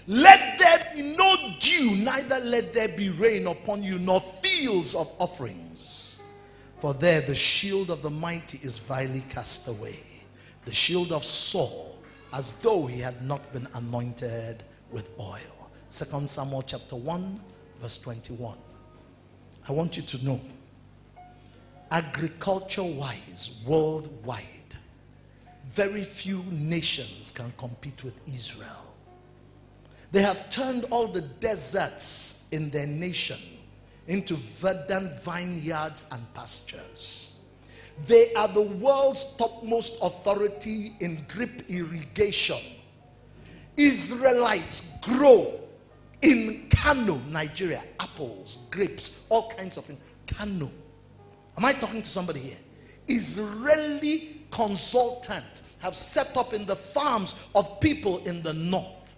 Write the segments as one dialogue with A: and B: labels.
A: Let there be no dew, neither let there be rain upon you, nor fields of offerings. For there the shield of the mighty is vilely cast away, the shield of Saul, as though he had not been anointed with oil. 2 Samuel chapter 1, verse 21. I want you to know, agriculture-wise, worldwide, very few nations can compete with Israel. They have turned all the deserts in their nation into verdant vineyards and pastures. They are the world's topmost authority in drip irrigation. Israelites grow in Kano, Nigeria, apples, grapes, all kinds of things. Kano. Am I talking to somebody here? Israeli consultants have set up in the farms of people in the north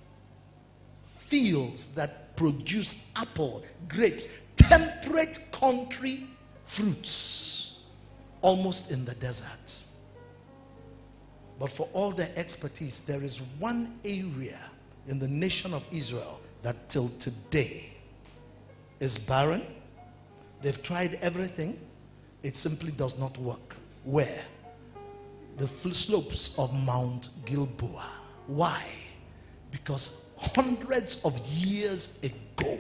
A: fields that produce apple, grapes, temperate country fruits, almost in the desert. But for all their expertise, there is one area in the nation of Israel that till today is barren. They've tried everything. It simply does not work. Where? The slopes of Mount Gilboa. Why? Because hundreds of years ago,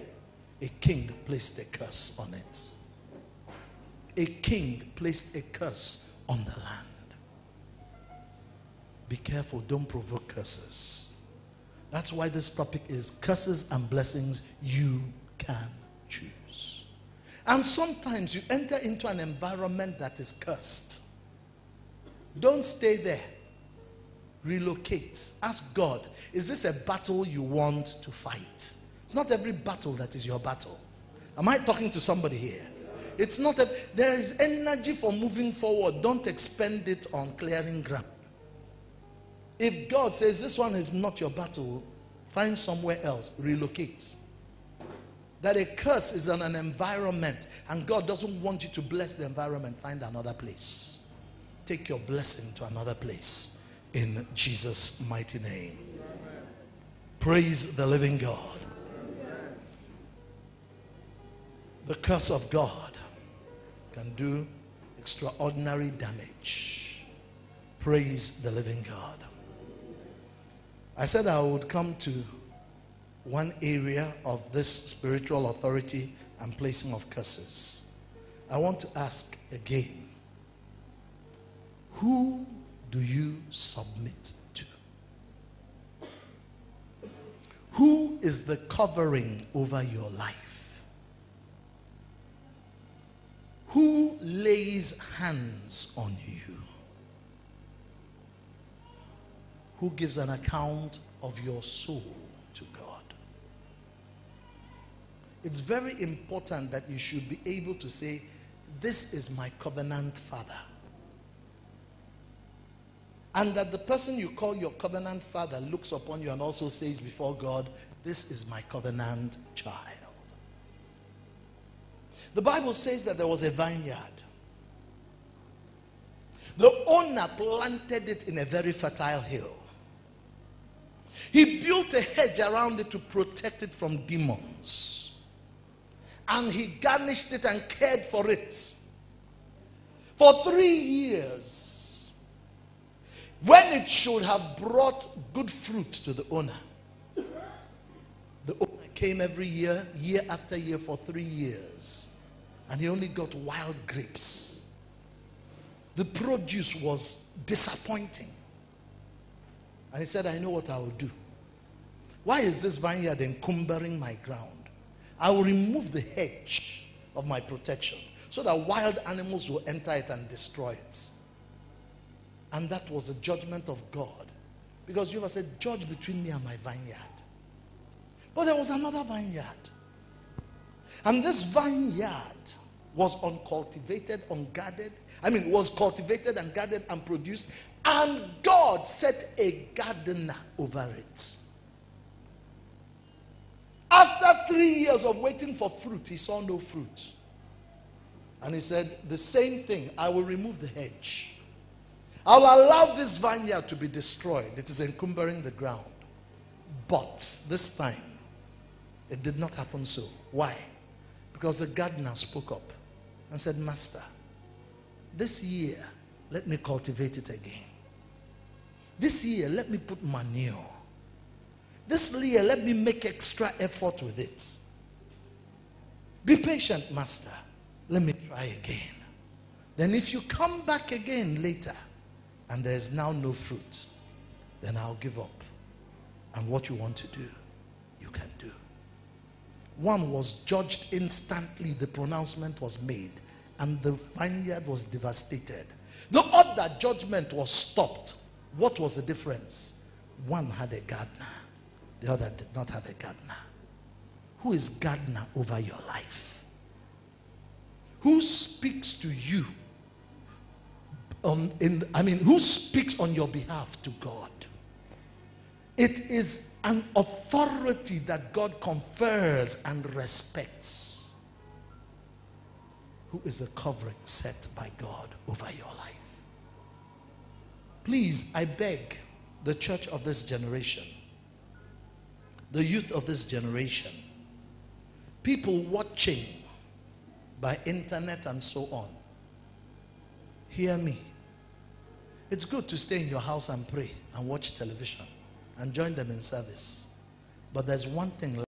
A: a king placed a curse on it. A king placed a curse on the land. Be careful, don't provoke curses. That's why this topic is curses and blessings you can choose. And sometimes you enter into an environment that is cursed. Don't stay there. Relocate. Ask God, is this a battle you want to fight? It's not every battle that is your battle. Am I talking to somebody here? It's not there is energy for moving forward. Don't expend it on clearing ground. If God says this one is not your battle, find somewhere else. Relocate. That a curse is on an environment and God doesn't want you to bless the environment. Find another place. Take your blessing to another place in Jesus' mighty name. Amen. Praise the living God. Amen. The curse of God can do extraordinary damage. Praise the living God. I said I would come to one area of this spiritual authority and placing of curses. I want to ask again, who do you submit to? Who is the covering over your life? Who lays hands on you? Who gives an account of your soul to God? It's very important that you should be able to say, this is my covenant father. And that the person you call your covenant father looks upon you and also says before God, this is my covenant child. The Bible says that there was a vineyard. The owner planted it in a very fertile hill. He built a hedge around it to protect it from demons. And he garnished it and cared for it. For 3 years, when it should have brought good fruit to the owner, the owner came every year, year after year for 3 years, and he only got wild grapes. The produce was disappointing. And he said, I know what I will do. Why is this vineyard encumbering my ground? I will remove the hedge of my protection so that wild animals will enter it and destroy it. And that was the judgment of God. Because you ever said, judge between me and my vineyard. But there was another vineyard. And this vineyard was uncultivated, unguarded. Was cultivated and guarded and produced. And God set a gardener over it. After 3 years of waiting for fruit, he saw no fruit. And he said, the same thing, I will remove the hedge. I'll allow this vineyard to be destroyed. It is encumbering the ground. But this time, it did not happen so. Why? Because the gardener spoke up and said, Master, this year, let me cultivate it again. This year, let me put manure. This year, let me make extra effort with it. Be patient, Master. Let me try again. Then if you come back again later and there's now no fruit, then I'll give up. And what you want to do, you can do. One was judged instantly. The pronouncement was made and the vineyard was devastated. The other judgment was stopped. What was the difference? One had a gardener. The other did not have a gardener. Who is gardener over your life? Who speaks to you? Who speaks on your behalf to God? It is an authority that God confers and respects. Who is a covering set by God over your life? Please, I beg the church of this generation, the youth of this generation, people watching by internet and so on, hear me. It's good to stay in your house and pray and watch television and join them in service. But there's one thing